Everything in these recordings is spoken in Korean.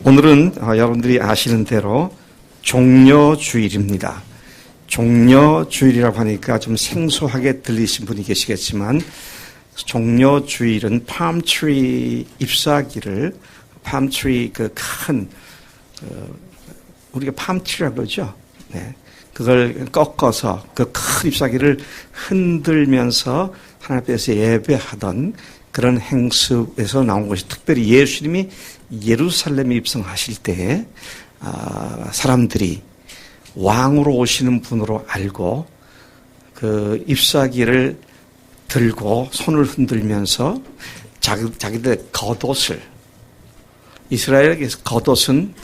오늘은 여러분들이 아시는 대로 종려주일입니다. 종려주일이라고 하니까 좀 생소하게 들리신 분이 계시겠지만 종려주일은 팜트리 잎사귀를 팜트리 그 큰 우리가 팜트리라고 그러죠. 네. 그걸 꺾어서 그 큰 잎사귀를 흔들면서 하나님 앞에서 예배하던 그런 행습에서 나온 것이, 특별히 예수님이 예루살렘에 입성하실 때에 사람들이 왕으로 오시는 분으로 알고 그 잎사귀를 들고 손을 흔들면서 자기들의 겉옷을, 이스라엘의 겉옷은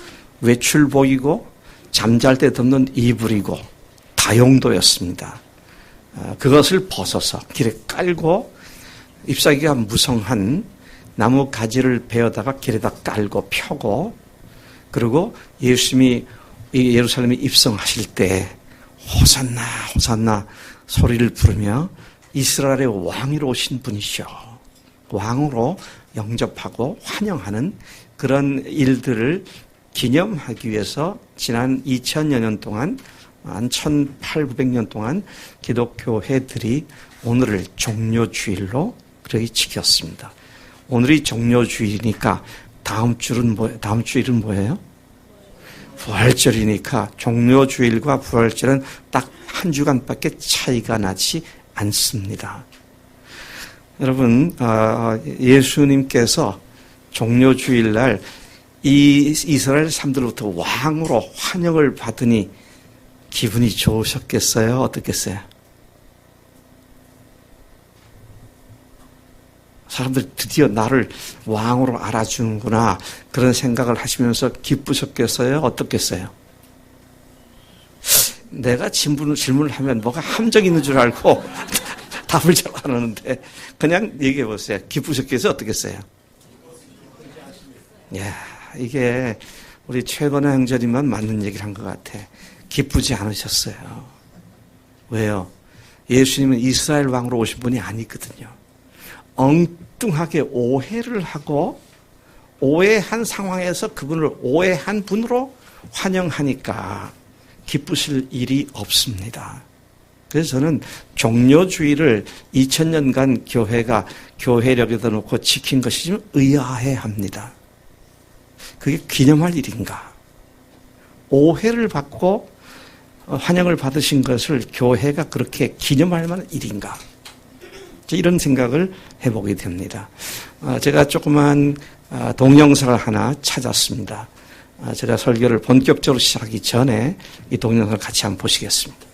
외출복이고 잠잘 때 덮는 이불이고 다용도였습니다. 그것을 벗어서 길에 깔고 잎사귀가 무성한 나무 가지를 베어다가 길에다 깔고 펴고, 그리고 예수님이 예루살렘에 입성하실 때 호산나 호산나 소리를 부르며 이스라엘의 왕으로 오신 분이시오, 왕으로 영접하고 환영하는 그런 일들을 기념하기 위해서 지난 2000여 년 동안, 한 1800년 동안 기독교회들이 오늘을 종려주일로 그렇게 지켰습니다. 오늘이 종려주일이니까 다음 주일은 뭐예요? 부활절이니까 종려주일과 부활절은 딱 한 주간밖에 차이가 나지 않습니다. 여러분, 예수님께서 종려주일날 이 이스라엘 사람들로부터 왕으로 환영을 받으니 기분이 좋으셨겠어요? 어떻겠어요? 사람들이 드디어 나를 왕으로 알아주는구나, 그런 생각을 하시면서 기쁘셨겠어요? 어떻겠어요? 내가 질문을 하면 뭐가 함정이 있는 줄 알고 답을 잘 안 하는데 그냥 얘기해 보세요. 기쁘셨겠어요? 어떻겠어요? 이게 우리 최건화 형제님만 맞는 얘기를 한 것 같아. 기쁘지 않으셨어요. 왜요? 예수님은 이스라엘 왕으로 오신 분이 아니거든요. 엉뚱하게 오해를 하고 오해한 상황에서 그분을 오해한 분으로 환영하니까 기쁘실 일이 없습니다. 그래서 저는 종려주일을 2000년간 교회가 교회력에다 놓고 지킨 것이 좀 의아해합니다. 그게 기념할 일인가? 오해를 받고 환영을 받으신 것을 교회가 그렇게 기념할 만한 일인가? 이런 생각을 해보게 됩니다. 제가 조그만 동영상을 하나 찾았습니다. 제가 설교를 본격적으로 시작하기 전에 이 동영상을 같이 한번 보시겠습니다.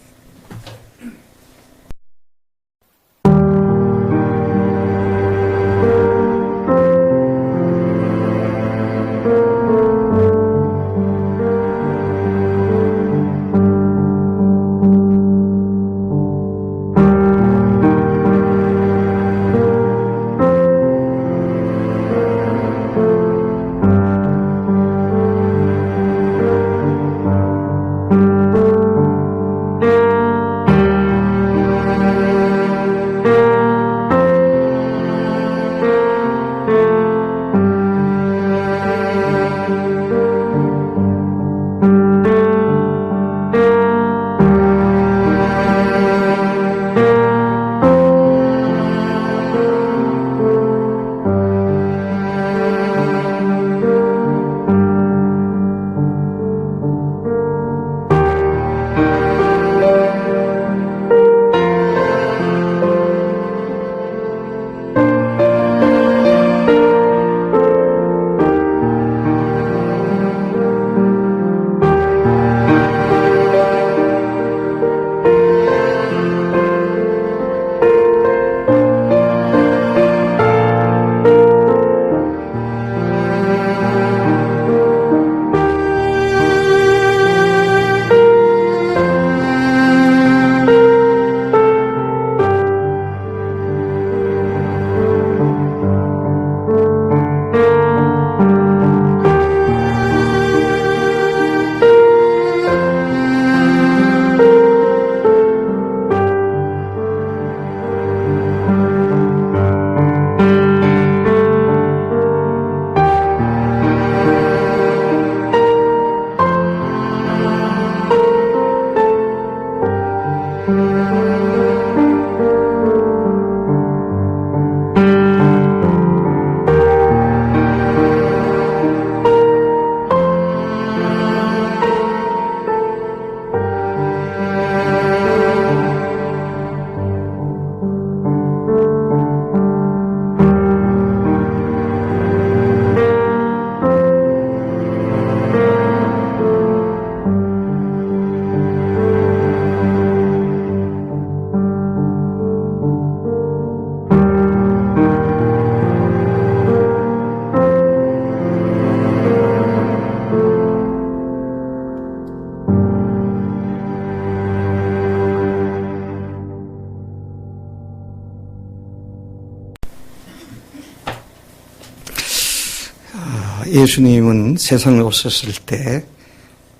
예수님은 세상에 오셨을 때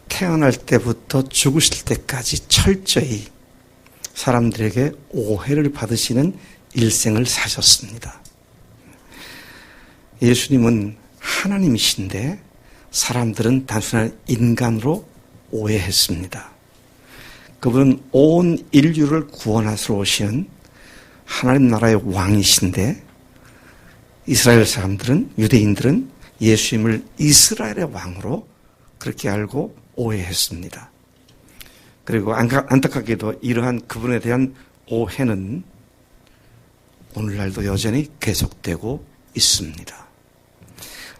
태어날 때부터 죽으실 때까지 철저히 사람들에게 오해를 받으시는 일생을 사셨습니다. 예수님은 하나님이신데 사람들은 단순한 인간으로 오해했습니다. 그분은 온 인류를 구원하시러 오시는 하나님 나라의 왕이신데 이스라엘 사람들은, 유대인들은 예수님을 이스라엘의 왕으로 그렇게 알고 오해했습니다. 그리고 안타깝게도 이러한 그분에 대한 오해는 오늘날도 여전히 계속되고 있습니다.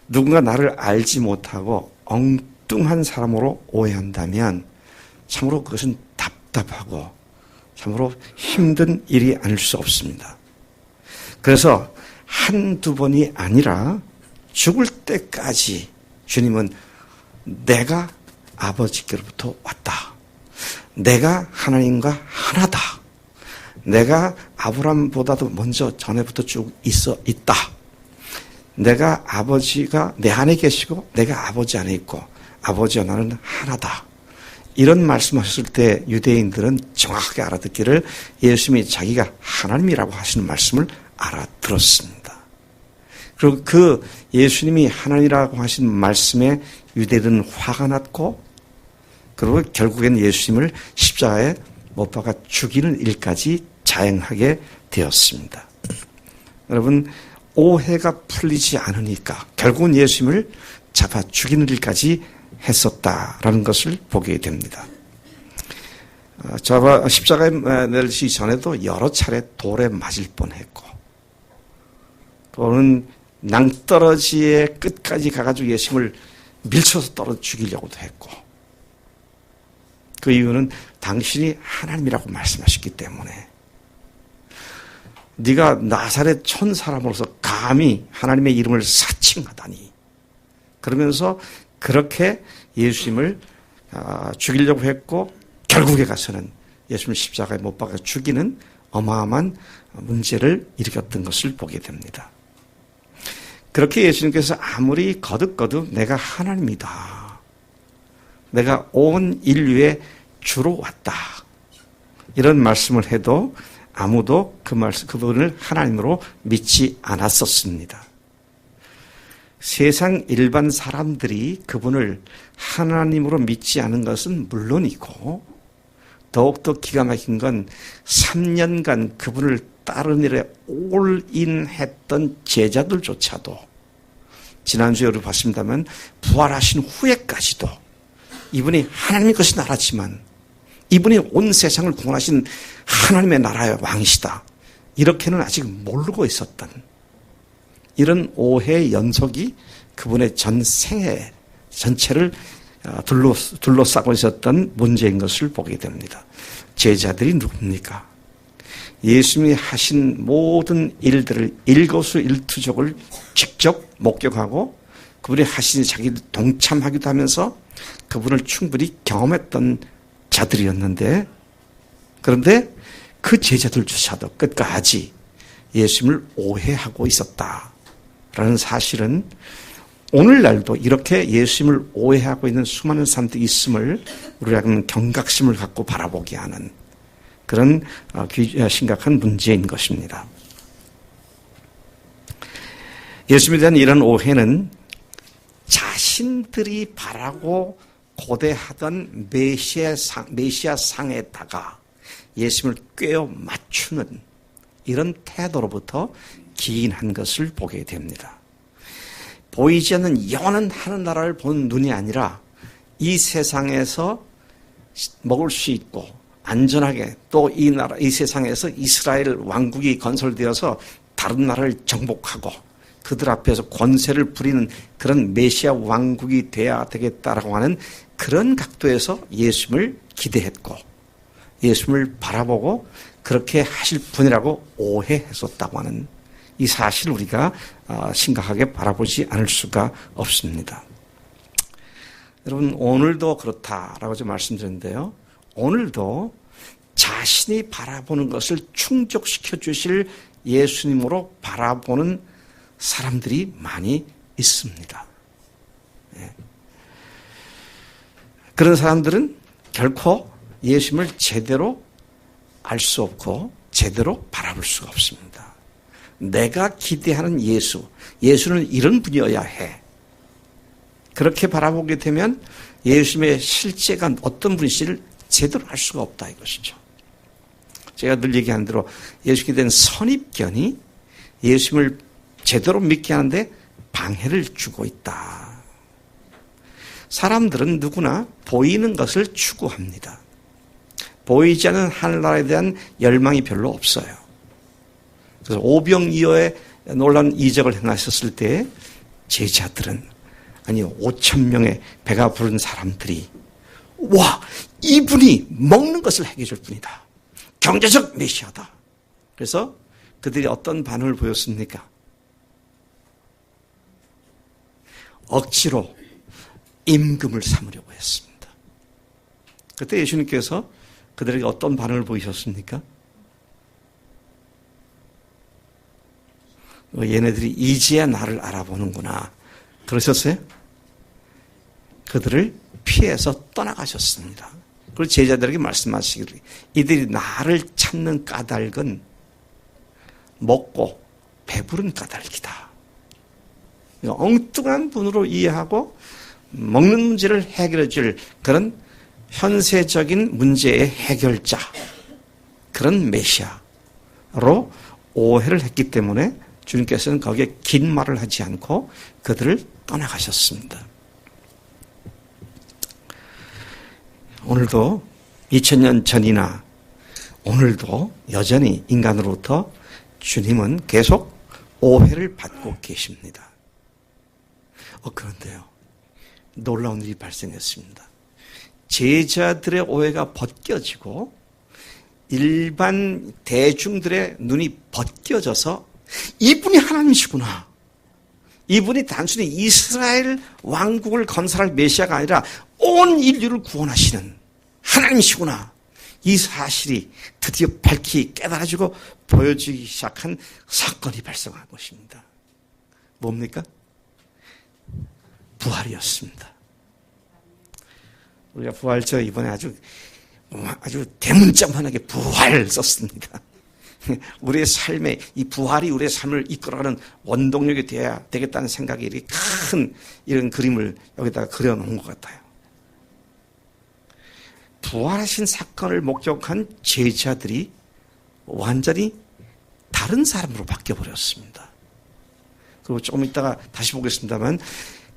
누군가 나를 알지 못하고 엉뚱한 사람으로 오해한다면 참으로 그것은 답답하고 참으로 힘든 일이 아닐 수 없습니다. 그래서 한두 번이 아니라 죽을 때까지 주님은 내가 아버지께로부터 왔다. 내가 하나님과 하나다. 내가 아브라함보다도 먼저 전에부터 쭉 있다. 내가 아버지가 내 안에 계시고 내가 아버지 안에 있고 아버지와 나는 하나다. 이런 말씀하셨을 때 유대인들은 정확하게 알아듣기를 예수님이 자기가 하나님이라고 하시는 말씀을 알아들었습니다. 그리고 그 예수님이 하나님이라고 하신 말씀에 유대인들은 화가 났고 그리고 결국엔 예수님을 십자가에 못 박아 죽이는 일까지 자행하게 되었습니다. 여러분, 오해가 풀리지 않으니까 결국은 예수님을 잡아 죽이는 일까지 했었다라는 것을 보게 됩니다. 십자가에 내리기 전에도 여러 차례 돌에 맞을 뻔했고 또는 낭떠러지의 끝까지 가가지고 예수님을 밀쳐서 떨어 죽이려고도 했고 그 이유는 당신이 하나님이라고 말씀하셨기 때문에 네가 나사렛 촌 사람으로서 감히 하나님의 이름을 사칭하다니 그러면서 그렇게 예수님을 죽이려고 했고 결국에 가서는 예수님을 십자가에 못 박아 죽이는 어마어마한 문제를 일으켰던 것을 보게 됩니다. 그렇게 예수님께서 아무리 거듭거듭 내가 하나님이다. 내가 온 인류의 주로 왔다. 이런 말씀을 해도 아무도 그분을 하나님으로 믿지 않았었습니다. 세상 일반 사람들이 그분을 하나님으로 믿지 않은 것은 물론이고 더욱더 기가 막힌 건 3년간 그분을 따르는 일에 올인했던 제자들조차도 지난주에 우리 봤습니다만 부활하신 후에까지도 이분이 하나님의 것인 알았지만 이분이 온 세상을 구원하신 하나님의 나라의 왕이시다. 이렇게는 아직 모르고 있었던 이런 오해의 연속이 그분의 전 생애 전체를 둘러싸고 있었던 문제인 것을 보게 됩니다. 제자들이 누굽니까? 예수님이 하신 모든 일들을 일거수일투족을 직접 목격하고 그분이 하신 자기를 동참하기도 하면서 그분을 충분히 경험했던 자들이었는데 그런데 그 제자들조차도 끝까지 예수님을 오해하고 있었다라는 사실은 오늘날도 이렇게 예수님을 오해하고 있는 수많은 사람들이 있음을 우리가 경각심을 갖고 바라보게 하는 그런 심각한 문제인 것입니다. 예수님에 대한 이런 오해는 자신들이 바라고 고대하던 메시아 상에다가 예수님을 꿰어 맞추는 이런 태도로부터 기인한 것을 보게 됩니다. 보이지 않는 영원한 하늘 나라를 본 눈이 아니라 이 세상에서 먹을 수 있고 안전하게 또 이 세상에서 이스라엘 왕국이 건설되어서 다른 나라를 정복하고 그들 앞에서 권세를 부리는 그런 메시아 왕국이 돼야 되겠다라고 하는 그런 각도에서 예수님을 기대했고 예수님을 바라보고 그렇게 하실 분이라고 오해했었다고 하는 이 사실을 우리가 심각하게 바라보지 않을 수가 없습니다. 여러분 오늘도 그렇다라고 좀 말씀드렸는데요. 오늘도 자신이 바라보는 것을 충족시켜 주실 예수님으로 바라보는 사람들이 많이 있습니다. 그런 사람들은 결코 예수님을 제대로 알 수 없고 제대로 바라볼 수가 없습니다. 내가 기대하는 예수는 이런 분이어야 해. 그렇게 바라보게 되면 예수님의 실제가 어떤 분이실지를 제대로 알 수가 없다 이것이죠. 제가 늘 얘기하는 대로 예수께 대한 선입견이 예수님을 제대로 믿게 하는데 방해를 주고 있다. 사람들은 누구나 보이는 것을 추구합니다. 보이지 않는 하늘나라에 대한 열망이 별로 없어요. 그래서 오병이어의 놀라운 이적을 행하셨을 때 제자들은 5,000명의 배가 부른 사람들이 와, 이분이 먹는 것을 해결해 줄 분이다. 경제적 메시아다. 그래서 그들이 어떤 반응을 보였습니까? 억지로 임금을 삼으려고 했습니다. 그때 예수님께서 그들에게 어떤 반응을 보이셨습니까? 얘네들이 이제야 나를 알아보는구나. 그러셨어요? 그들을 피해서 떠나가셨습니다. 그리고 제자들에게 말씀하시기를 이들이 나를 찾는 까닭은 먹고 배부른 까닭이다. 엉뚱한 분으로 이해하고 먹는 문제를 해결해 줄 그런 현세적인 문제의 해결자, 그런 메시아로 오해를 했기 때문에 주님께서는 거기에 긴 말을 하지 않고 그들을 떠나가셨습니다. 오늘도 2000년 전이나 오늘도 여전히 인간으로부터 주님은 계속 오해를 받고 계십니다. 그런데요, 놀라운 일이 발생했습니다. 제자들의 오해가 벗겨지고 일반 대중들의 눈이 벗겨져서 이분이 하나님이시구나. 이분이 단순히 이스라엘 왕국을 건설할 메시아가 아니라 온 인류를 구원하시는 하나님이시구나. 이 사실이 드디어 밝히 깨달아지고 보여지기 시작한 사건이 발생한 것입니다. 뭡니까? 부활이었습니다. 우리가 부활절 이번에 아주 대문짝만하게 부활 썼습니다. 우리의 삶에 이 부활이 우리의 삶을 이끌어가는 원동력이 되어야 되겠다는 생각이 이렇게 큰 이런 그림을 여기다가 그려놓은 것 같아요. 부활하신 사건을 목격한 제자들이 완전히 다른 사람으로 바뀌어버렸습니다. 그리고 조금 이따가 다시 보겠습니다만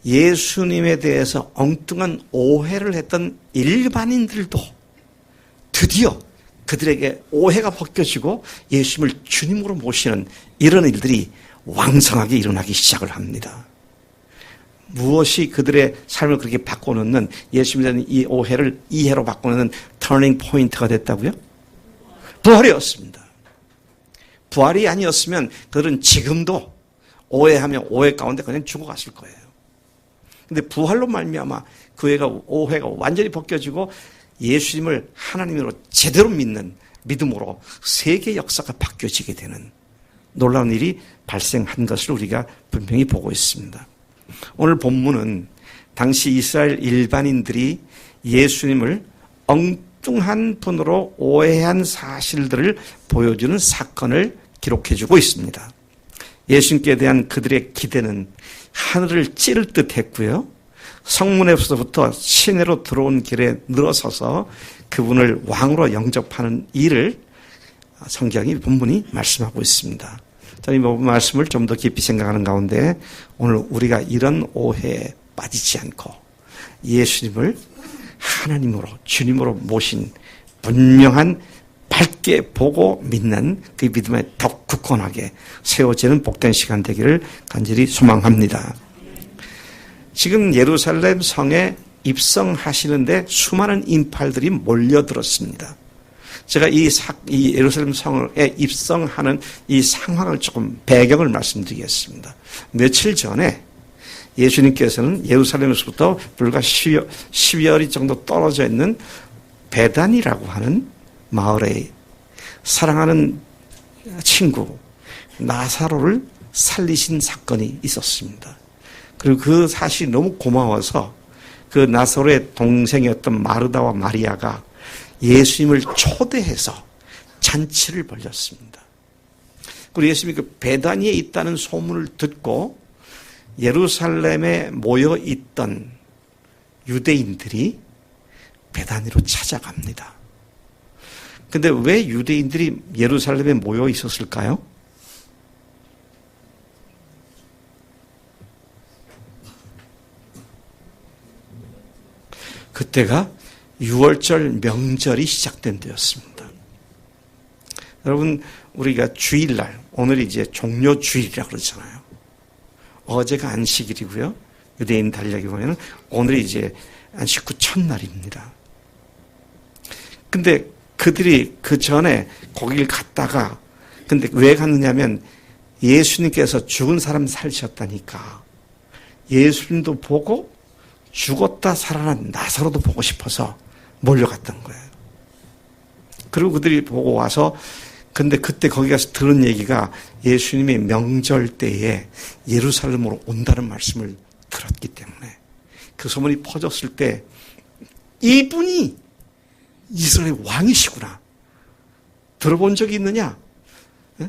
예수님에 대해서 엉뚱한 오해를 했던 일반인들도 드디어 그들에게 오해가 벗겨지고 예수님을 주님으로 모시는 이런 일들이 왕성하게 일어나기 시작을 합니다. 무엇이 그들의 삶을 그렇게 바꿔놓는, 예수님에 대한 이 오해를 이해로 바꿔놓는 터닝 포인트가 됐다고요? 부활이었습니다. 부활이 아니었으면 그들은 지금도 오해하며 오해 가운데 그냥 죽어갔을 거예요. 근데 부활로 말미암아 그 오해가 완전히 벗겨지고 예수님을 하나님으로 제대로 믿는 믿음으로 세계 역사가 바뀌어지게 되는 놀라운 일이 발생한 것을 우리가 분명히 보고 있습니다. 오늘 본문은 당시 이스라엘 일반인들이 예수님을 엉뚱한 분으로 오해한 사실들을 보여주는 사건을 기록해주고 있습니다. 예수님께 대한 그들의 기대는 하늘을 찌를 듯 했고요. 성문에서부터 시내로 들어온 길에 늘어서서 그분을 왕으로 영접하는 일을 성경이 본문이 말씀하고 있습니다. 저는 이 말씀을 좀 더 깊이 생각하는 가운데 오늘 우리가 이런 오해에 빠지지 않고 예수님을 하나님으로 주님으로 모신 분명한 밝게 보고 믿는 그 믿음에 더 굳건하게 세워지는 복된 시간 되기를 간절히 소망합니다. 지금 예루살렘 성에 입성하시는데 수많은 인파들이 몰려들었습니다. 제가 이 예루살렘 성에 입성하는 이 상황을 조금 배경을 말씀드리겠습니다. 며칠 전에 예수님께서는 예루살렘에서부터 불과 10여리 정도 떨어져 있는 베단이라고 하는 마을에 사랑하는 친구 나사로를 살리신 사건이 있었습니다. 그리고 그 사실이 너무 고마워서 그 나사로의 동생이었던 마르다와 마리아가 예수님을 초대해서 잔치를 벌였습니다. 그리고 예수님이 그 베다니에 있다는 소문을 듣고 예루살렘에 모여 있던 유대인들이 베다니로 찾아갑니다. 근데 왜 유대인들이 예루살렘에 모여 있었을까요? 그때가 6월절 명절이 시작된 때였습니다. 여러분, 우리가 주일날, 오늘이 이제 종료주일이라고 그러잖아요. 어제가 안식일이고요. 유대인 달력에 보면 오늘이 이제 안식 후 첫날입니다. 근데 그들이 그 전에 거길 갔다가, 근데 왜 갔느냐면 예수님께서 죽은 사람 살리셨다니까 예수님도 보고 죽었다 살아난 나사로도 보고 싶어서 몰려갔던 거예요. 그리고 그들이 보고 와서, 근데 그때 거기 가서 들은 얘기가 예수님이 명절 때에 예루살렘으로 온다는 말씀을 들었기 때문에 그 소문이 퍼졌을 때 이분이 이스라엘 왕이시구나. 들어본 적이 있느냐?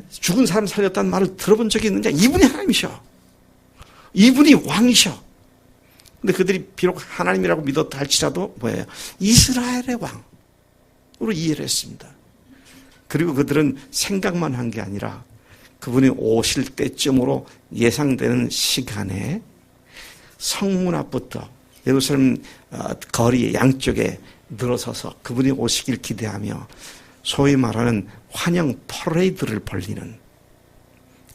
죽은 사람 살렸다는 말을 들어본 적이 있느냐? 이분이 하나님이셔. 이분이 왕이셔. 근데 그들이 비록 하나님이라고 믿었다 할지라도 뭐예요? 이스라엘의 왕으로 이해를 했습니다. 그리고 그들은 생각만 한 게 아니라 그분이 오실 때쯤으로 예상되는 시간에 성문 앞부터 예루살렘 거리 양쪽에 늘어서서 그분이 오시길 기대하며 소위 말하는 환영 퍼레이드를 벌리는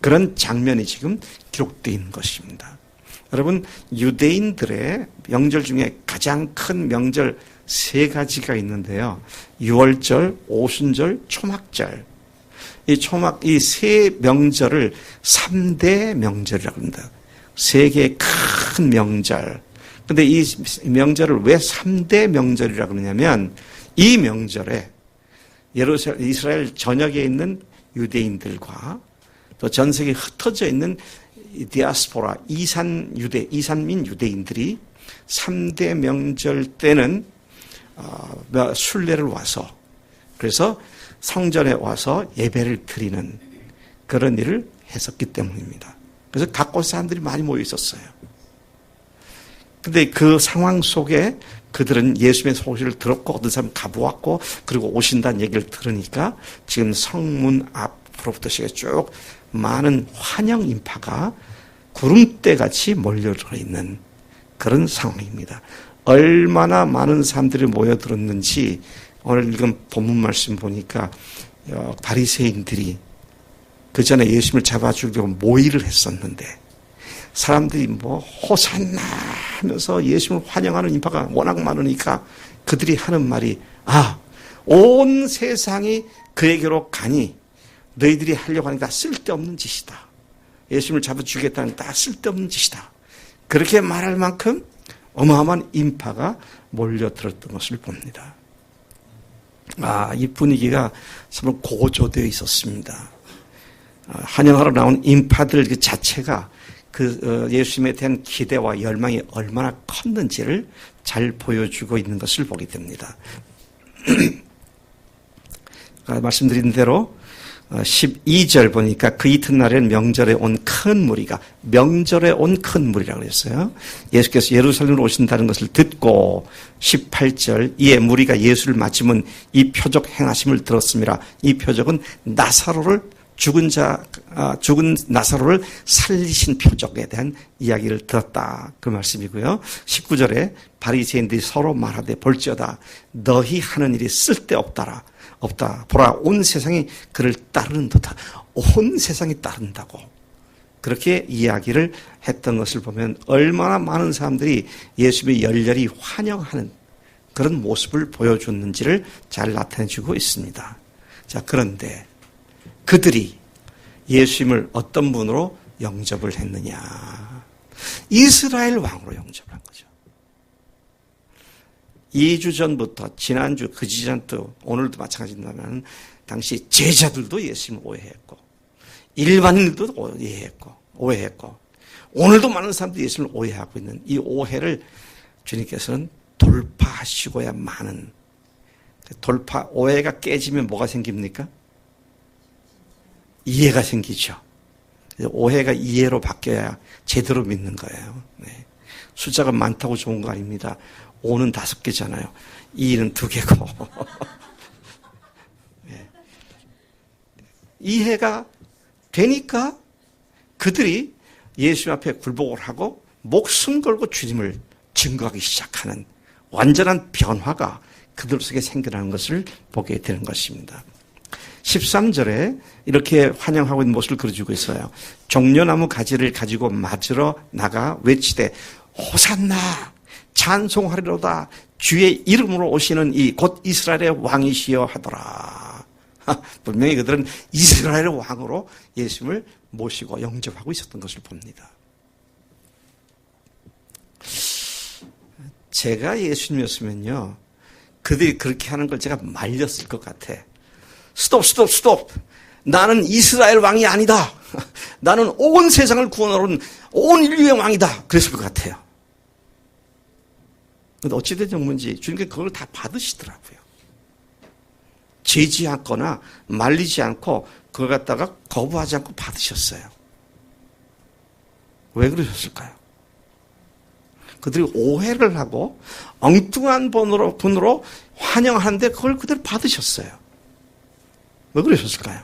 그런 장면이 지금 기록되어 있는 것입니다. 여러분, 유대인들의 명절 중에 가장 큰 명절 세 가지가 있는데요. 유월절, 오순절, 초막절. 이 세 명절을 3대 명절이라고 합니다. 세 개의 큰 명절. 근데 이 명절을 왜 3대 명절이라고 그러냐면 이 명절에 이스라엘 전역에 있는 유대인들과 또 전 세계에 흩어져 있는 디아스포라, 이산민 유대인들이 3대 명절 때는 순례를 와서 그래서 성전에 와서 예배를 드리는 그런 일을 했었기 때문입니다. 그래서 각 곳 사람들이 많이 모여 있었어요. 근데 그 상황 속에 그들은 예수님의 소식을 들었고 어떤 사람 가보았고 그리고 오신다는 얘기를 들으니까 지금 성문 앞으로부터 쭉 많은 환영 인파가 구름대같이 몰려들어 있는 그런 상황입니다. 얼마나 많은 사람들이 모여들었는지 오늘 읽은 본문 말씀 보니까 바리새인들이 그 전에 예수님을 잡아주려고 모의를 했었는데 사람들이 호산나 하면서 예수님을 환영하는 인파가 워낙 많으니까 그들이 하는 말이 온 세상이 그에게로 가니 너희들이 하려고 하는 게 다 쓸데없는 짓이다. 예수님을 잡아주겠다는 게 다 쓸데없는 짓이다. 그렇게 말할 만큼 어마어마한 인파가 몰려들었던 것을 봅니다. 이 분위기가 정말 고조되어 있었습니다. 환영하러 나온 인파들 그 자체가 예수님에 대한 기대와 열망이 얼마나 컸는지를 잘 보여주고 있는 것을 보게 됩니다. 말씀드린 대로 12절 보니까 그 이튿날에는 명절에 온 큰 무리가 그랬어요. 예수께서 예루살렘으로 오신다는 것을 듣고 18절 이에 무리가 예수를 맞으면 이 표적 행하심을 들었습니다. 이 표적은 죽은 나사로를 살리신 표적에 대한 이야기를 들었다. 그 말씀이고요. 19절에 바리새인들이 서로 말하되 볼지어다 너희 하는 일이 쓸데없다. 보라 온 세상이 그를 따르는 듯하. 온 세상이 따른다고. 그렇게 이야기를 했던 것을 보면 얼마나 많은 사람들이 예수님의 열렬히 환영하는 그런 모습을 보여줬는지를 잘 나타내주고 있습니다. 자, 그런데 그들이 예수님을 어떤 분으로 영접을 했느냐. 이스라엘 왕으로 영접을 한 거죠. 2주 전부터 지난주 그지전도 오늘도 마찬가지입니다만 당시 제자들도 예수님을 오해했고 일반인들도 오해했고 오늘도 많은 사람들이 예수님을 오해하고 있는 이 오해를 주님께서는 돌파하시고야만은 오해가 깨지면 뭐가 생깁니까? 이해가 생기죠. 오해가 이해로 바뀌어야 제대로 믿는 거예요. 네. 숫자가 많다고 좋은 거 아닙니다. 5는 5개잖아요. 2는 2개고. 네. 이해가 되니까 그들이 예수 앞에 굴복을 하고 목숨 걸고 주님을 증거하기 시작하는 완전한 변화가 그들 속에 생겨나는 것을 보게 되는 것입니다. 13절에 이렇게 환영하고 있는 모습을 그려주고 있어요. 종려나무 가지를 가지고 맞으러 나가 외치되 호산나 찬송하리로다 주의 이름으로 오시는 이 곧 이스라엘의 왕이시여 하더라. 분명히 그들은 이스라엘의 왕으로 예수님을 모시고 영접하고 있었던 것을 봅니다. 제가 예수님이었으면요, 그들이 그렇게 하는 걸 제가 말렸을 것 같아. 스톱. 나는 이스라엘 왕이 아니다. 나는 온 세상을 구원하러 온 온 인류의 왕이다. 그랬을 것 같아요. 근데 어찌된 정문지 주님께 그걸 다 받으시더라고요. 제지하거나 말리지 않고 그걸 갖다가 거부하지 않고 받으셨어요. 왜 그러셨을까요? 그들이 오해를 하고 엉뚱한 분으로 환영하는데 그걸 그대로 받으셨어요. 왜 그러셨을까요?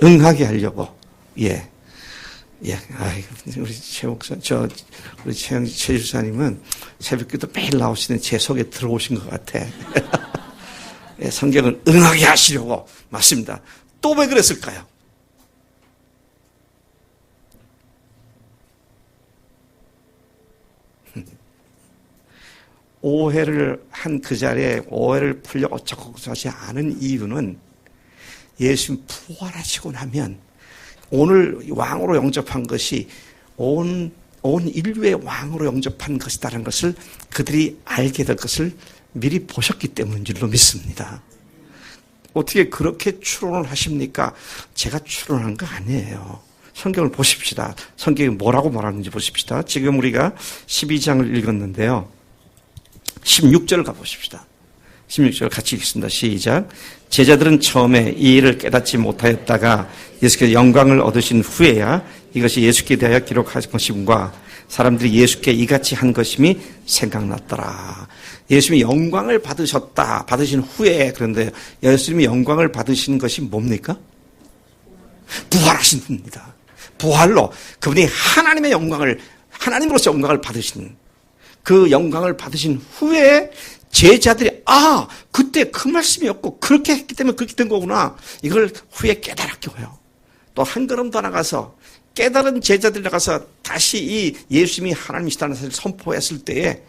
응하게 하려고. 예. 우리 최 목사, 우리 최 주사님은 새벽기도 매일 나오시는 제 속에 들어오신 것 같아. 예, 성경을 응하게 하시려고. 맞습니다. 또 왜 그랬을까요? 오해를 한 그 자리에 오해를 풀려고 적극 하지 않은 이유는 예수님 부활하시고 나면 오늘 왕으로 영접한 것이 온 인류의 왕으로 영접한 것이다라는 것을 그들이 알게 될 것을 미리 보셨기 때문인 줄로 믿습니다. 어떻게 그렇게 추론을 하십니까? 제가 추론한 거 아니에요. 성경을 보십시다. 성경이 뭐라고 말하는지 보십시다. 지금 우리가 12장을 읽었는데요. 16절 가보십시다. 16절 같이 읽습니다. 시작. 제자들은 처음에 이 일을 깨닫지 못하였다가 예수께서 영광을 얻으신 후에야 이것이 예수께 대하여 기록하신 것임과 사람들이 예수께 이같이 한 것임이 생각났더라. 예수님이 영광을 받으신 후에, 그런데 예수님이 영광을 받으신 것이 뭡니까? 부활하신 분입니다. 부활로 그분이 하나님으로서 영광을 받으신 그 영광을 받으신 후에 제자들이 그때 그 말씀이었고 그렇게 했기 때문에 그렇게 된 거구나. 이걸 후에 깨달았고요. 또 한 걸음 더 나가서 깨달은 제자들이 나가서 다시 이 예수님이 하나님이시다는 사실을 선포했을 때에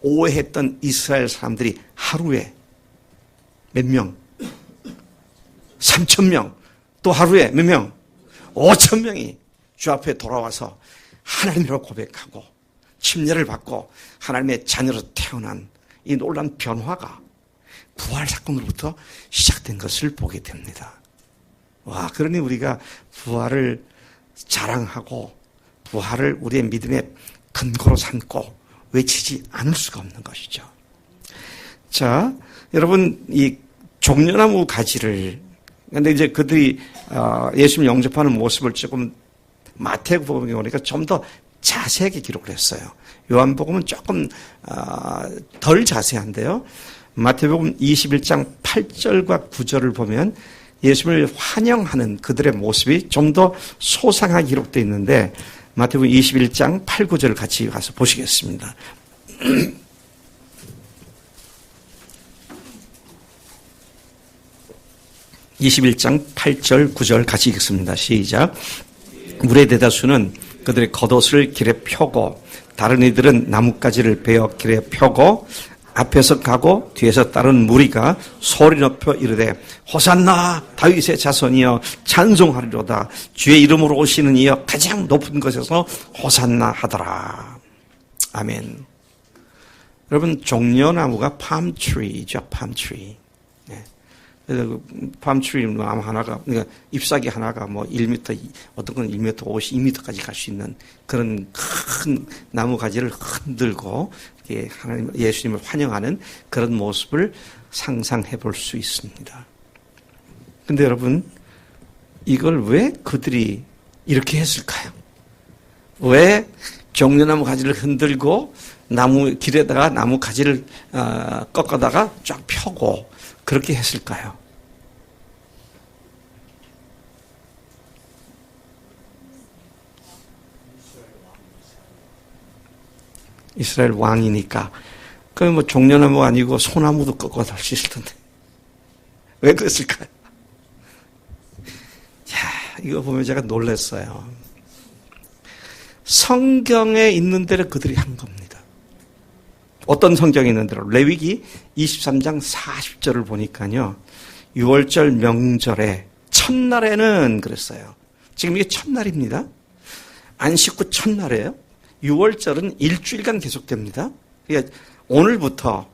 오해했던 이스라엘 사람들이 하루에 몇 명? 3,000명. 또 하루에 몇 명? 5,000명이 주 앞에 돌아와서 하나님이라고 고백하고 침례를 받고 하나님의 자녀로 태어난 이 놀라운 변화가 부활 사건으로부터 시작된 것을 보게 됩니다. 그러니 우리가 부활을 자랑하고 부활을 우리의 믿음의 근거로 삼고 외치지 않을 수가 없는 것이죠. 자, 여러분, 이 종려나무 가지를, 근데 이제 그들이 예수님 영접하는 모습을 조금 마태복음에 보니까 좀 더 자세하게 기록을 했어요. 요한복음은 조금 덜 자세한데요. 마태복음 21장 8절과 9절을 보면 예수님을 환영하는 그들의 모습이 좀 더 소상하게 기록되어 있는데 마태복음 21장 8, 9절을 같이 가서 보시겠습니다. 21장 8절, 9절 같이 읽습니다. 시작. 물의 대다수는 그들의 겉옷을 길에 펴고 다른 이들은 나뭇가지를 베어 길에 펴고 앞에서 가고 뒤에서 따른 무리가 소리 높여 이르되 호산나 다윗의 자손이여 찬송하리로다 주의 이름으로 오시는 이여 가장 높은 곳에서 호산나 하더라. 아멘. 여러분 종려나무가 palm tree죠. palm tree. 네. 팜트리 나무 하나가, 그러니까 잎사귀 하나가 뭐 1m, 어떤 건 1m 50, 2m까지 갈 수 있는 그런 큰 나무 가지를 흔들고 하나님, 예수님을 환영하는 그런 모습을 상상해 볼 수 있습니다. 근데 여러분, 이걸 왜 그들이 이렇게 했을까요? 왜 종려나무 가지를 흔들고 길에다가 나무 가지를 꺾어다가 쫙 펴고 그렇게 했을까요? 이스라엘 왕이니까. 그럼 뭐 종려나무 아니고 소나무도 꺾어서 할 수 있을 텐데. 왜 그랬을까요? 이거 보면 제가 놀랐어요. 성경에 있는 대로 그들이 한 겁니다. 어떤 성경에 있는 대로? 레위기 23장 40절을 보니까요. 6월절 명절에 첫날에는 그랬어요. 지금 이게 첫날입니다. 안식 후 첫날이에요. 6월절은 일주일간 계속됩니다. 그러니까 오늘부터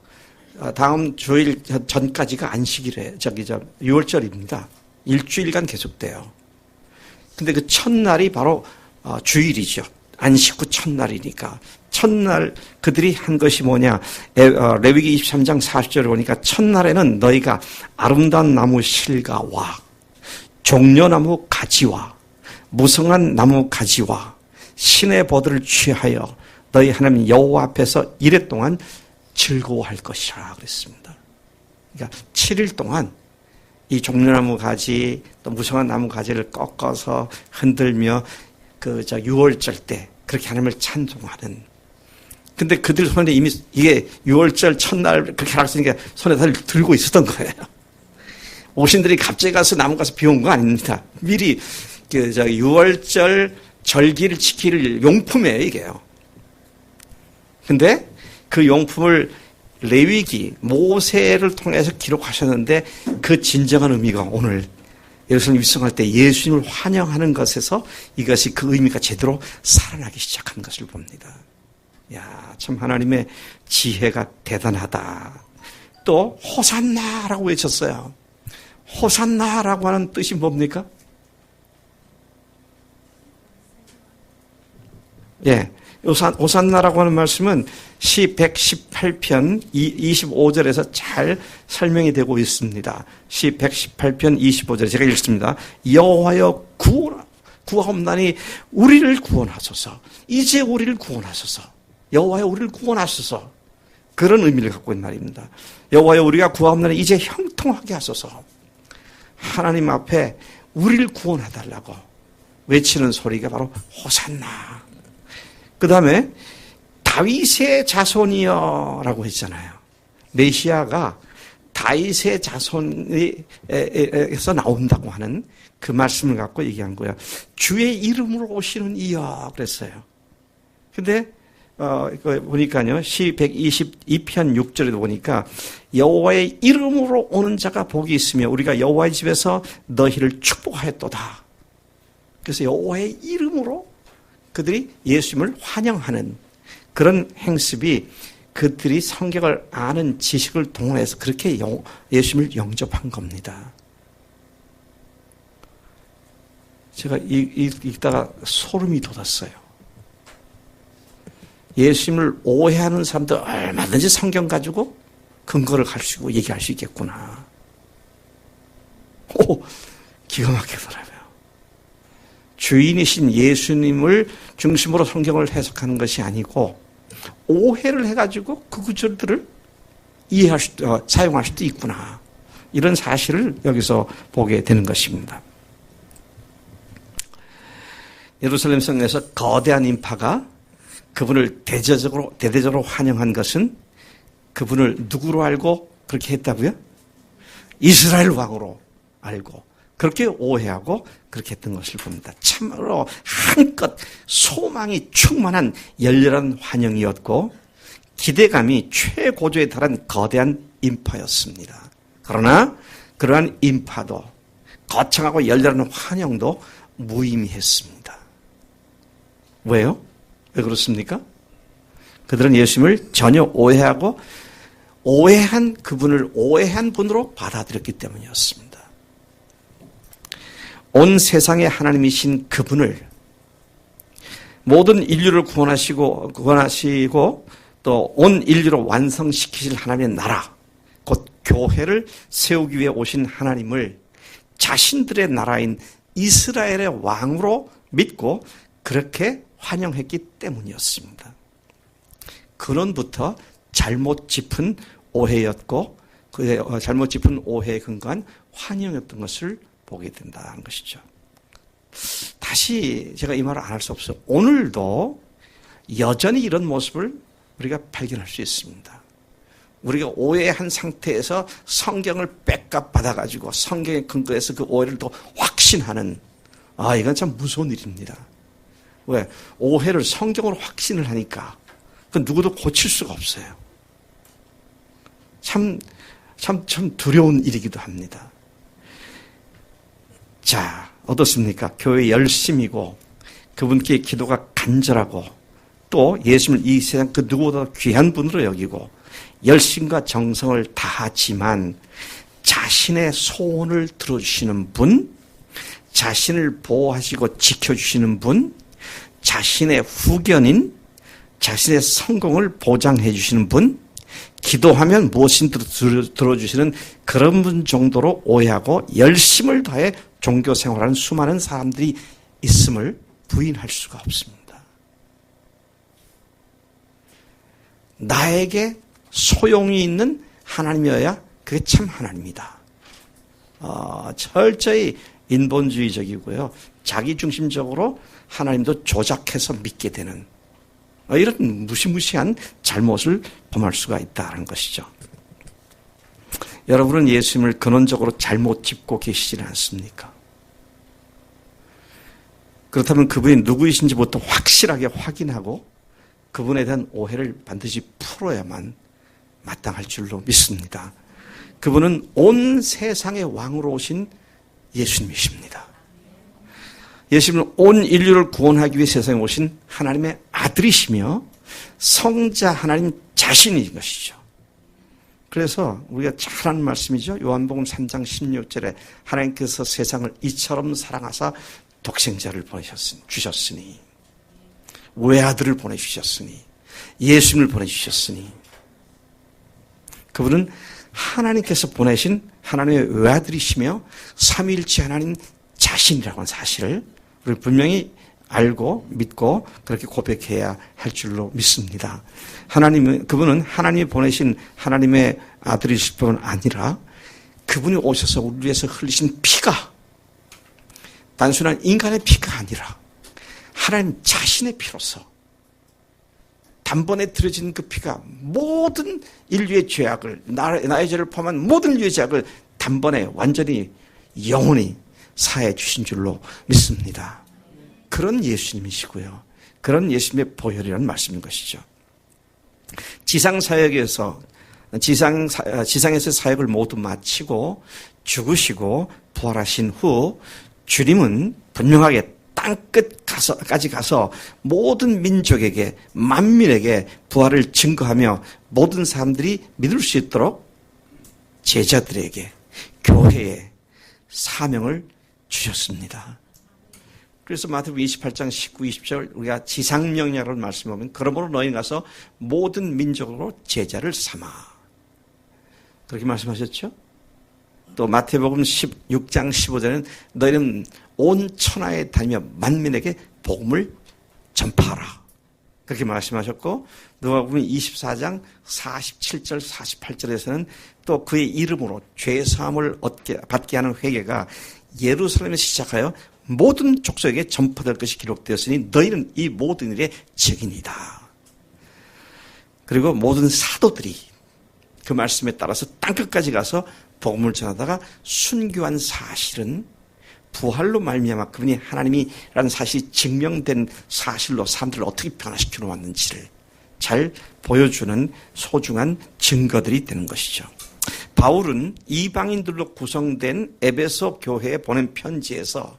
다음 주일 전까지가 안식일에 6월절입니다. 일주일간 계속돼요. 근데 그 첫날이 바로 주일이죠. 안식 후 첫날이니까. 첫날 그들이 한 것이 뭐냐. 레위기 23장 40절을 보니까 첫날에는 너희가 아름다운 나무 실과와 종려나무 가지와 무성한 나무 가지와 신의 보들을 취하여 너희 하나님 여호와 앞에서 이레 동안 즐거워할 것이라 그랬습니다. 그러니까 7일 동안 이 종려나무 가지 또 무성한 나무 가지를 꺾어서 흔들며 6월절 때 그렇게 하나님을 찬송하는. 근데 그들 손에 이미 이게 6월절 첫날 그렇게 하라고 했으니까 손에 다 들고 있었던 거예요. 오신들이 갑자기 가서 나무 가서 비운 거 아닙니다. 미리 6월절 절기를 지킬 용품이에요, 이게요. 근데 그 용품을 레위기, 모세를 통해서 기록하셨는데 그 진정한 의미가 오늘 예루살렘 입성할 때 예수님을 환영하는 것에서 이것이 그 의미가 제대로 살아나기 시작한 것을 봅니다. 야, 참 하나님의 지혜가 대단하다. 또 호산나라고 외쳤어요. 호산나라고 하는 뜻이 뭡니까? 예. 호산나라고 하는 말씀은 시 118편 25절에서 잘 설명이 되고 있습니다. 시 118편 25절 제가 읽습니다. 여호와여 구하옵나니 우리를 구원하소서. 이제 우리를 구원하소서. 여호와여 우리를 구원하소서. 그런 의미를 갖고 있는 말입니다. 여호와여 우리가 구하옵나니 이제 형통하게 하소서. 하나님 앞에 우리를 구원해달라고 외치는 소리가 바로 호산나. 그 다음에 다윗의 자손이여 라고 했잖아요. 메시아가 다윗의 자손에서 나온다고 하는 그 말씀을 갖고 얘기한 거예요. 주의 이름으로 오시는 이여 그랬어요. 근데 보니까요. 시 122편 6절에도 보니까 여호와의 이름으로 오는 자가 복이 있으며 우리가 여호와의 집에서 너희를 축복하였도다. 그래서 여호와의 이름으로 그들이 예수님을 환영하는 그런 행습이 그들이 성경을 아는 지식을 동원해서 그렇게 예수님을 영접한 겁니다. 제가 읽다가 소름이 돋았어요. 예수님을 오해하는 사람들 얼마든지 성경 가지고 근거를 가지고 얘기할 수 있겠구나. 기가 막히더라고요. 주인이신 예수님을 중심으로 성경을 해석하는 것이 아니고 오해를 해가지고 그 구절들을 사용할 수도 있구나. 이런 사실을 여기서 보게 되는 것입니다. 예루살렘 성에서 거대한 인파가 그분을 대대적으로 환영한 것은 그분을 누구로 알고 그렇게 했다고요? 이스라엘 왕으로 알고 그렇게 오해하고 그렇게 했던 것을 봅니다. 참으로 한껏 소망이 충만한 열렬한 환영이었고 기대감이 최고조에 달한 거대한 인파였습니다. 그러나 그러한 인파도 거창하고 열렬한 환영도 무의미했습니다. 왜요? 왜 그렇습니까? 그들은 예수님을 전혀 오해하고 그분을 오해한 분으로 받아들였기 때문이었습니다. 온 세상의 하나님이신 그분을 모든 인류를 구원하시고 또 온 인류를 완성시키실 하나님의 나라, 곧 교회를 세우기 위해 오신 하나님을 자신들의 나라인 이스라엘의 왕으로 믿고 그렇게 환영했기 때문이었습니다. 근원부터 잘못 짚은 오해였고 그 잘못 짚은 오해에 근거한 환영이었던 것을 보게 된다는 것이죠. 다시 제가 이 말을 안 할 수 없어요. 오늘도 여전히 이런 모습을 우리가 발견할 수 있습니다. 우리가 오해한 상태에서 성경을 백값 받아가지고 성경에 근거해서 그 오해를 또 확신하는, 이건 참 무서운 일입니다. 왜? 오해를 성경으로 확신을 하니까 그 누구도 고칠 수가 없어요. 참 두려운 일이기도 합니다. 자, 어떻습니까? 교회 열심이고 그분께 기도가 간절하고 또 예수님을 이 세상 그 누구보다 귀한 분으로 여기고 열심과 정성을 다하지만 자신의 소원을 들어주시는 분, 자신을 보호하시고 지켜주시는 분, 자신의 후견인, 자신의 성공을 보장해 주시는 분, 기도하면 무엇이든 들어주시는 그런 분 정도로 오해하고 열심을 다해 종교 생활하는 수많은 사람들이 있음을 부인할 수가 없습니다. 나에게 소용이 있는 하나님이어야 그게 참 하나님이다. 철저히 인본주의적이고요. 자기중심적으로 하나님도 조작해서 믿게 되는 이런 무시무시한 잘못을 범할 수가 있다는 것이죠. 여러분은 예수님을 근원적으로 잘못 짚고 계시지는 않습니까? 그렇다면 그분이 누구이신지부터 확실하게 확인하고 그분에 대한 오해를 반드시 풀어야만 마땅할 줄로 믿습니다. 그분은 온 세상의 왕으로 오신 예수님이십니다. 예수님은 온 인류를 구원하기 위해 세상에 오신 하나님의 아들이시며 성자 하나님 자신인 것이죠. 그래서 우리가 잘 아는 말씀이죠. 요한복음 3장 16절에 하나님께서 세상을 이처럼 사랑하사 독생자를 주셨으니 외아들을 보내주셨으니 예수님을 보내주셨으니 그분은 하나님께서 보내신 하나님의 외아들이시며 삼위일체 하나님 자신이라고 하는 사실을 우리 분명히 알고 믿고 그렇게 고백해야 할 줄로 믿습니다. 그분은 하나님이 보내신 하나님의 아들이실 뿐 아니라 그분이 오셔서 우리 위해서 흘리신 피가 단순한 인간의 피가 아니라 하나님 자신의 피로서 단번에 들어진 그 피가 모든 인류의 죄악을 나의 죄를 포함한 모든 인류의 죄악을 단번에 완전히 영원히 사해 주신 줄로 믿습니다. 그런 예수님이시고요. 그런 예수님의 보혈이라는 말씀인 것이죠. 지상에서의 사역을 모두 마치고 죽으시고 부활하신 후 주님은 분명하게 땅끝까지 가서 모든 민족에게 만민에게 부활을 증거하며 모든 사람들이 믿을 수 있도록 제자들에게 교회에 사명을 주셨습니다. 그래서 마태복음 28장 19, 20절 우리가 지상명령이라는 말씀을 보면 그러므로 너희 가서 모든 민족으로 제자를 삼아 그렇게 말씀하셨죠. 또 마태복음 16장 15절에는 너희는 온 천하에 다니며 만민에게 복음을 전파하라 그렇게 말씀하셨고 누가복음 24장 47절 48절에서는 또 그의 이름으로 죄사함을 받게 하는 회개가 예루살렘에서 시작하여 모든 족속에게 전파될 것이 기록되었으니 너희는 이 모든 일의 증인이다. 그리고 모든 사도들이 그 말씀에 따라서 땅끝까지 가서 복음을 전하다가 순교한 사실은 부활로 말미암아 그분이 하나님이라는 사실이 증명된 사실로 사람들을 어떻게 변화시켜 놓았는지를 잘 보여주는 소중한 증거들이 되는 것이죠. 바울은 이방인들로 구성된 에베소 교회에 보낸 편지에서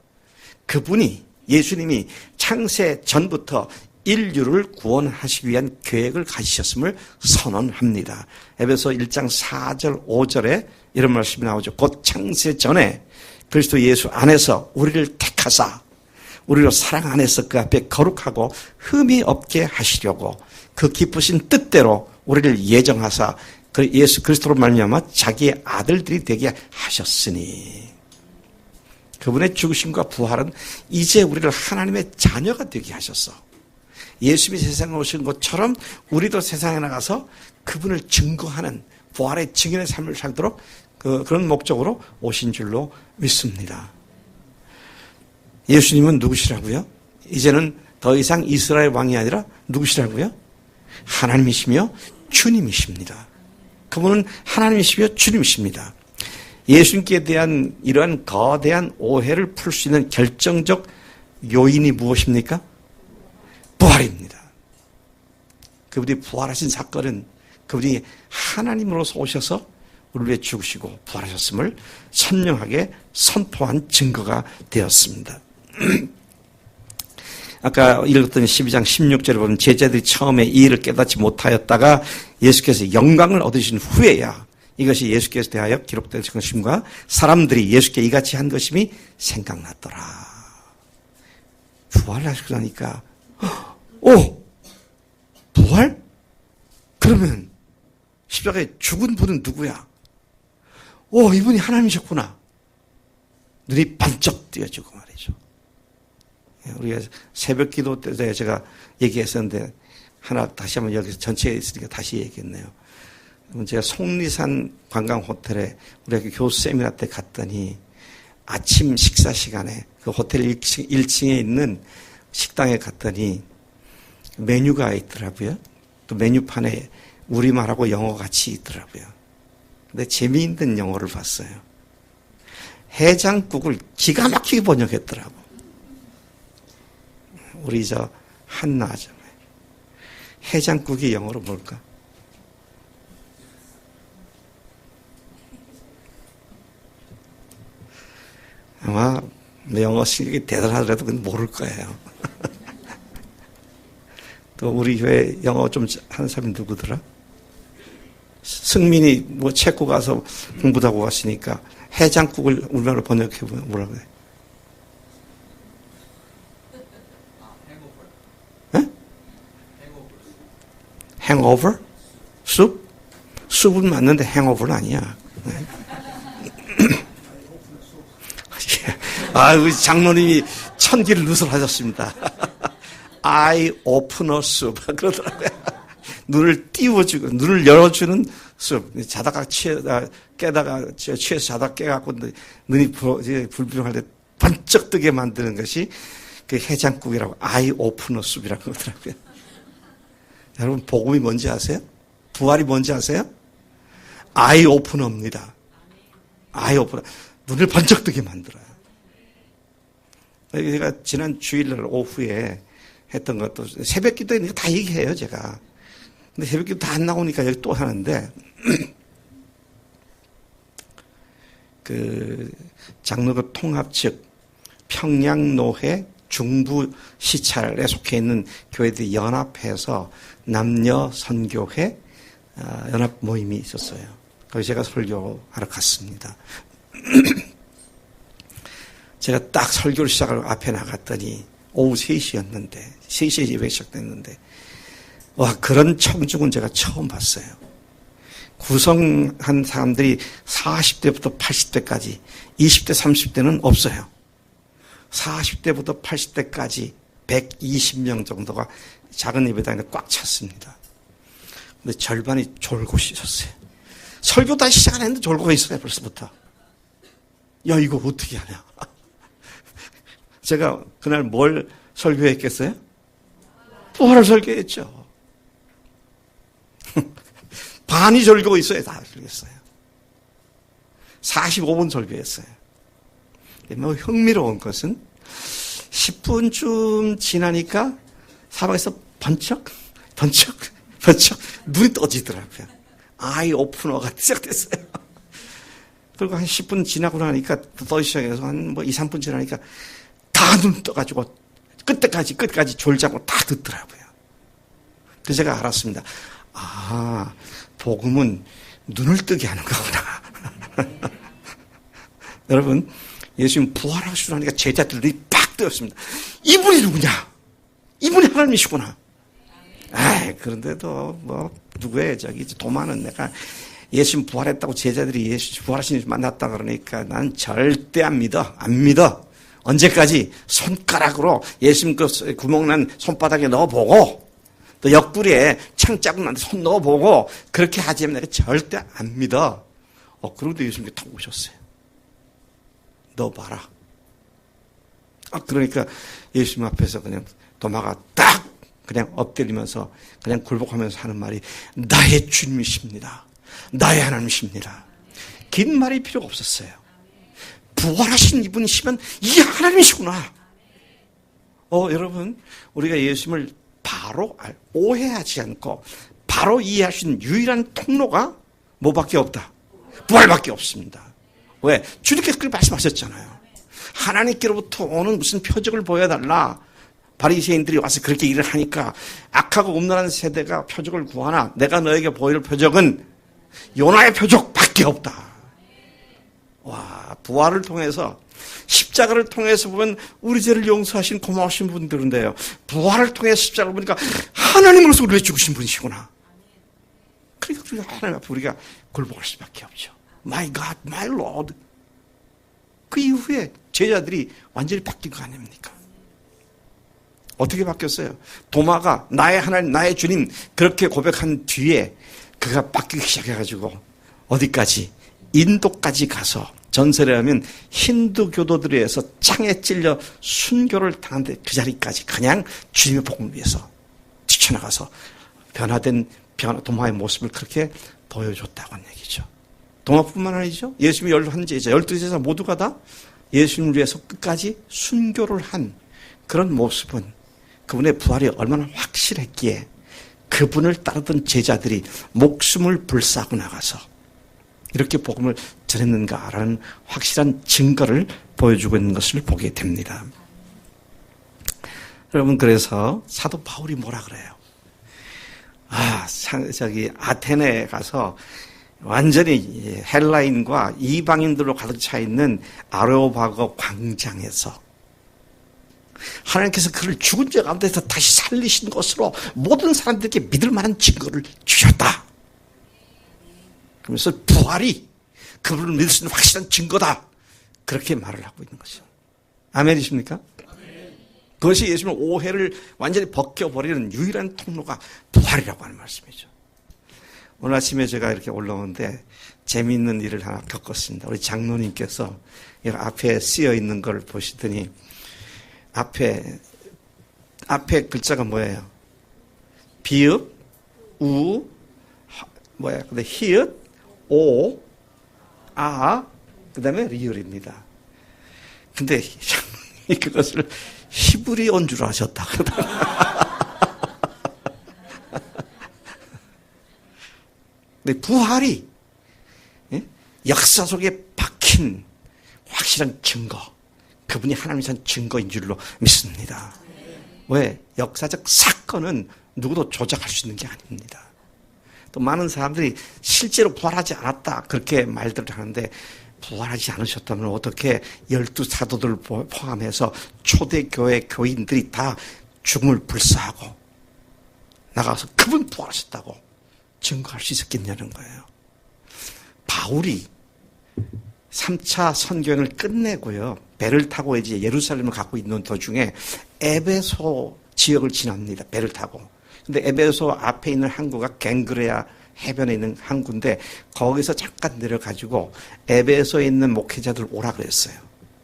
그분이 예수님이 창세 전부터 인류를 구원하시기 위한 계획을 가지셨음을 선언합니다. 에베소 1장 4절 5절에 이런 말씀이 나오죠. 곧 창세 전에 그리스도 예수 안에서 우리를 택하사 우리로 사랑 안에서 그 앞에 거룩하고 흠이 없게 하시려고 그 기쁘신 뜻대로 우리를 예정하사 그 예수 그리스도로 말미암아 자기의 아들들이 되게 하셨으니 그분의 죽으심과 부활은 이제 우리를 하나님의 자녀가 되게 하셨어. 예수님이 세상에 오신 것처럼 우리도 세상에 나가서 그분을 증거하는 부활의 증인의 삶을 살도록 그런 목적으로 오신 줄로 믿습니다. 예수님은 누구시라고요? 이제는 더 이상 이스라엘 왕이 아니라 누구시라고요? 하나님이시며 주님이십니다. 그분은 하나님이시며 주님이십니다. 예수님께 대한 이러한 거대한 오해를 풀 수 있는 결정적 요인이 무엇입니까? 부활입니다. 그분이 부활하신 사건은 그분이 하나님으로서 오셔서 우리를 위해 죽으시고 부활하셨음을 선명하게 선포한 증거가 되었습니다. 아까 읽었던 12장 16절에 보면 제자들이 처음에 이 일을 깨닫지 못하였다가 예수께서 영광을 얻으신 후에야 이것이 예수께서 대하여 기록된 것임과 사람들이 예수께 이같이 한 것임이 생각났더라. 부활하시고 나니까 오! 부활? 그러면 십자가에 죽은 분은 누구야? 오, 이분이 하나님이셨구나. 눈이 반짝 띄어지고 말이죠. 우리가 새벽 기도 때 제가 얘기했었는데 하나 다시 한번 여기서 전체에 있으니까 다시 얘기했네요. 제가 속리산 관광호텔에 우리 학교 교수 세미나 때 갔더니 아침 식사 시간에 그 호텔 1층에 있는 식당에 갔더니 메뉴가 있더라고요. 또 메뉴판에 우리말하고 영어 같이 있더라고요. 근데 재미있는 영어를 봤어요. 해장국을 기가 막히게 번역했더라고. 우리 저 한나잖아요. 해장국이 영어로 뭘까? 아마 영어 실력이 대단하더라도 그건 모를 거예요. 또 우리 교회 영어 좀 하는 사람이 누구더라? 승민이 뭐 체코 가서 공부도 하고 왔으니까 해장국을 우리말로 번역해 보면 뭐라고 해? 행오버? 숲? 숲은 맞는데 행오버는 아니야. 아, 우리 장로님이 천기를 누설하셨습니다. eye opener soup. 그러더라고요. 눈을 띄워주고, 눈을 열어주는 숲. 자다가 깨다가 취해서 자다가 깨갖고 눈이 불비용할 때 번쩍 뜨게 만드는 것이 그 해장국이라고, eye opener soup이라고 그러더라고요. 여러분, 복음이 뭔지 아세요? 부활이 뭔지 아세요? eye opener입니다. eye opener. 눈을 번쩍 뜨게 만들어요. 제가 지난 주일날 오후에 했던 것도 새벽 기도에 다 얘기해요, 제가. 근데 새벽 기도 다 안 나오니까 여기 또 하는데, 그, 장로교 통합 측 평양노회 중부 시찰에 속해 있는 교회들이 연합해서 남녀 선교회 연합 모임이 있었어요. 거기 제가 설교하러 갔습니다. 제가 딱 설교를 시작하고 앞에 나갔더니 오후 3시였는데 3시에 예배 시작됐는데 와, 그런 청중은 제가 처음 봤어요. 구성한 사람들이 40대부터 80대까지 20대 30대는 없어요. 40대부터 80대까지 120명 정도가 작은 예배당에 꽉 찼습니다. 근데 절반이 졸고 있었어요. 설교 다시 시작 안 했는데 졸고 있어요, 벌써부터. 야, 이거 어떻게 하냐. 제가 그날 뭘 설교했겠어요? 부활을 설교했죠. 반이 졸고 있어요. 다 설교했어요. 45분 설교했어요. 뭐 흥미로운 것은 10분쯤 지나니까 사방에서 번쩍 눈이 떠지더라고요. 아이 오프너가 시작됐어요. 그리고 한 10분 지나고 나니까 더 시작해서 한 뭐 2, 3분 지나니까 다 눈 떠가지고 끝까지 졸자고 다 듣더라고요. 그래서 제가 알았습니다. 아, 복음은 눈을 뜨게 하는 거구나. 여러분, 예수님 부활하시고 나니까 제자들이 팍 뜨였습니다. 이분이 누구냐? 이분이 하나님이시구나. 그런데도 누구예요? 도마는 내가 예수님 부활했다고 제자들이 예수 부활하신 예수 만났다 그러니까 난 절대 안 믿어. 언제까지? 손가락으로 예수님 그 구멍난 손바닥에 넣어보고 또 옆구리에 창자국 난데 손 넣어보고 그렇게 하지 않으면 내가 절대 안 믿어. 그런데 예수님이 탁 오셨어요. 넣어봐라. 그러니까 예수님 앞에서 그냥 도마가 딱 그냥 엎드리면서 그냥 굴복하면서 하는 말이 나의 주님이십니다. 나의 하나님이십니다. 긴 말이 필요가 없었어요. 부활하신 이분이시면 이게 하나님이시구나. 여러분, 우리가 예수님을 바로 오해하지 않고 바로 이해할 수 있는 유일한 통로가 뭐밖에 없다? 부활밖에 없습니다. 왜? 주님께서 그렇게 말씀하셨잖아요. 하나님께로부터 오는 무슨 표적을 보여달라. 바리새인들이 와서 그렇게 일을 하니까 악하고 음란한 세대가 표적을 구하나 내가 너에게 보일 표적은 요나의 표적밖에 없다. 와, 부활을 통해서 십자가를 통해서 보면 우리 죄를 용서하신 고마우신 분들인데요. 부활을 통해서 십자가를 보니까 하나님으로서 우리를 죽으신 분이시구나. 그러니까 우리가 하나님 앞에 우리가 굴복할 수밖에 없죠. My God, my Lord. 그 이후에 제자들이 완전히 바뀐 거 아닙니까? 어떻게 바뀌었어요? 도마가 나의 하나님, 나의 주님 그렇게 고백한 뒤에 그가 바뀌기 시작해가지고 어디까지? 인도까지 가서 전설에 하면 힌두 교도들에 의해서 창에 찔려 순교를 당한데 그 자리까지 그냥 주님의 복음을 위해서 지쳐나가서 변화된 도마의 모습을 그렇게 보여줬다고 하는 얘기죠. 도마뿐만 아니죠. 예수님이 12제자 모두가 다 예수님을 위해서 끝까지 순교를 한 그런 모습은 그분의 부활이 얼마나 확실했기에 그분을 따르던 제자들이 목숨을 불사하고 나가서 이렇게 복음을 전했는가라는 확실한 증거를 보여주고 있는 것을 보게 됩니다. 여러분, 그래서 사도 바울이 뭐라 그래요? 아테네에 가서 완전히 헬라인과 이방인들로 가득 차 있는 아레오파고 광장에서 하나님께서 그를 죽은 자 가운데서 다시 살리신 것으로 모든 사람들에게 믿을 만한 증거를 주셨다. 그러면서 부활이 그분을 믿을 수 있는 확실한 증거다. 그렇게 말을 하고 있는 것이죠. 아멘이십니까? 그것이 예수님의 오해를 완전히 벗겨버리는 유일한 통로가 부활이라고 하는 말씀이죠. 오늘 아침에 제가 이렇게 올라오는데 재미있는 일을 하나 겪었습니다. 우리 장로님께서 앞에 쓰여 있는 걸 보시더니 앞에 글자가 뭐예요? 비읍, 우, 근데 히읗, 오, 아, 그 다음에 리을입니다. 근데 그것을 히브리어인 줄 아셨다. 근데 부활이 역사 속에 박힌 확실한 증거, 그분이 하나님의 증거인 줄로 믿습니다. 왜? 역사적 사건은 누구도 조작할 수 있는 게 아닙니다. 또 많은 사람들이 실제로 부활하지 않았다 그렇게 말들을 하는데 부활하지 않으셨다면 어떻게 12사도들을 포함해서 초대교회 교인들이 다 죽음을 불사하고 나가서 그분 부활하셨다고 증거할 수 있었겠냐는 거예요. 바울이 3차 선교행을 끝내고요. 배를 타고 이제 예루살렘을 가고 있는 도중에 에베소 지역을 지납니다. 배를 타고. 근데 에베소 앞에 있는 항구가 갱그레아 해변에 있는 항구인데 거기서 잠깐 내려가지고 에베소에 있는 목회자들 오라 그랬어요.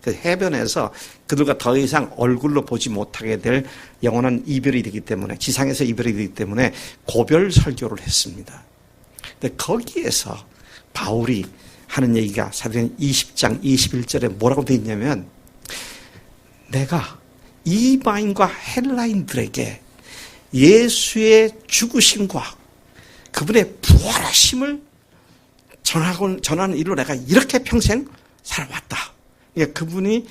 그 해변에서 그들과 더 이상 얼굴로 보지 못하게 될 영원한 이별이 되기 때문에 지상에서 이별이 되기 때문에 고별 설교를 했습니다. 근데 거기에서 바울이 하는 얘기가 사도행전 20장 21절에 뭐라고 되어 있냐면 내가 이방인과 헬라인들에게 예수의 죽으심과 그분의 부활하심을 전하는 일로 내가 이렇게 평생 살아왔다. 그러니까 그분이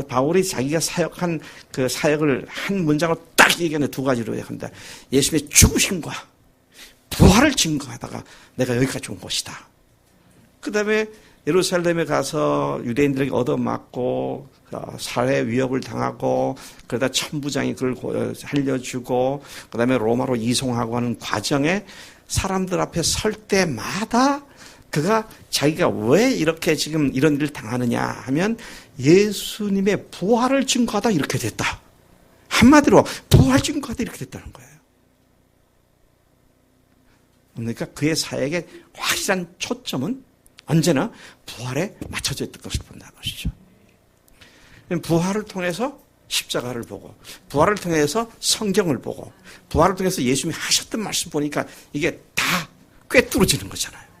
바울이 자기가 사역한 그 사역을 한 문장으로 딱 얘기하는 두 가지로 얘기합니다. 예수님의 죽으심과 부활을 증거하다가 내가 여기까지 온 것이다. 그 다음에 예루살렘에 가서 유대인들에게 얻어맞고 살해 위협을 당하고 그러다 천부장이 그걸 살려주고 그 다음에 로마로 이송하고 하는 과정에 사람들 앞에 설 때마다 그가 자기가 왜 이렇게 지금 이런 일을 당하느냐 하면 예수님의 부활을 증거하다 이렇게 됐다. 한마디로 부활 증거하다 이렇게 됐다는 거예요. 그러니까 그의 사역의 확실한 초점은 언제나 부활에 맞춰져 있던 것을 본다는 것이죠. 부활을 통해서 십자가를 보고 부활을 통해서 성경을 보고 부활을 통해서 예수님이 하셨던 말씀 보니까 이게 다 꿰뚫어지는 거잖아요.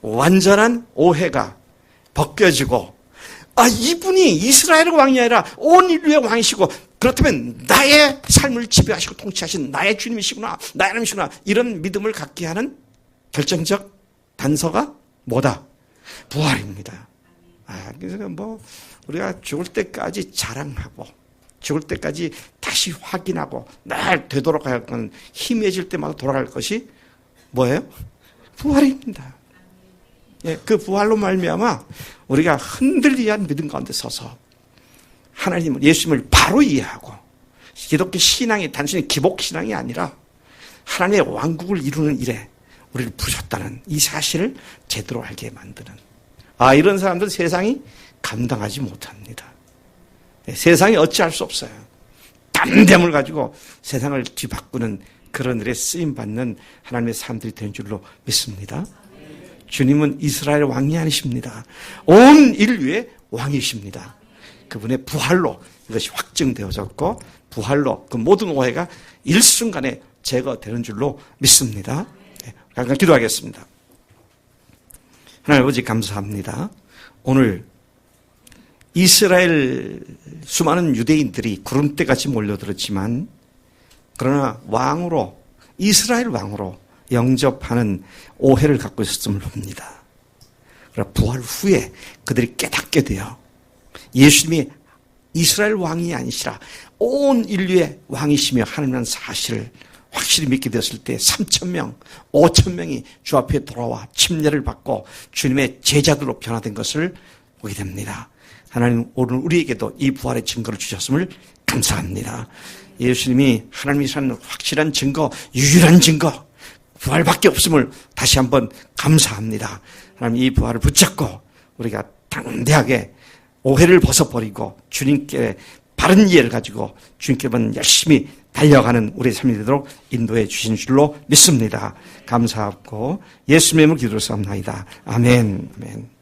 완전한 오해가 벗겨지고 이분이 이스라엘의 왕이 아니라 온 인류의 왕이시고 그렇다면 나의 삶을 지배하시고 통치하신 나의 주님이시구나 나의 하나님이시구나 이런 믿음을 갖게 하는 결정적 단서가 뭐다? 부활입니다. 그래서 우리가 죽을 때까지 자랑하고 죽을 때까지 다시 확인하고 날 되돌아갈 건 희미해질 때마다 돌아갈 것이 뭐예요? 부활입니다. 그 부활로 말미암아 우리가 흔들리지 않은 믿음 가운데 서서 하나님을 예수님을 바로 이해하고 기독교 신앙이 단순히 기복 신앙이 아니라 하나님의 왕국을 이루는 일에 우리를 부르셨다는 이 사실을 제대로 알게 만드는 이런 사람들은 세상이 감당하지 못합니다. 세상이 어찌할 수 없어요. 담대함을 가지고 세상을 뒤바꾸는 그런 일에 쓰임받는 하나님의 사람들이 되는 줄로 믿습니다. 주님은 이스라엘 왕이 아니십니다. 온 인류의 왕이십니다. 그분의 부활로 이것이 확증되어졌고 부활로 그 모든 오해가 일순간에 제거되는 줄로 믿습니다. 잠깐 기도하겠습니다. 하나님 아버지 감사합니다. 오늘 이스라엘 수많은 유대인들이 구름대같이 몰려들었지만 그러나 왕으로 이스라엘 왕으로 영접하는 오해를 갖고 있었음을 봅니다. 그러나 부활 후에 그들이 깨닫게 되어 예수님이 이스라엘 왕이 아니시라 온 인류의 왕이시며 하나님이라는 사실을 확실히 믿게 되었을 때 3,000명, 5,000명이 주 앞에 돌아와 침례를 받고 주님의 제자들로 변화된 것을 보게 됩니다. 하나님 오늘 우리에게도 이 부활의 증거를 주셨음을 감사합니다. 예수님이 하나님이시라는 확실한 증거, 유일한 증거, 부활밖에 없음을 다시 한번 감사합니다. 하나님 이 부활을 붙잡고 우리가 당대하게 오해를 벗어버리고 주님께 바른 이해를 가지고 주님께만 열심히 달려가는 우리의 삶이 되도록 인도해 주신 줄로 믿습니다. 감사하고 예수님의 이름으로 기도를 드립니다. 아멘. 아멘.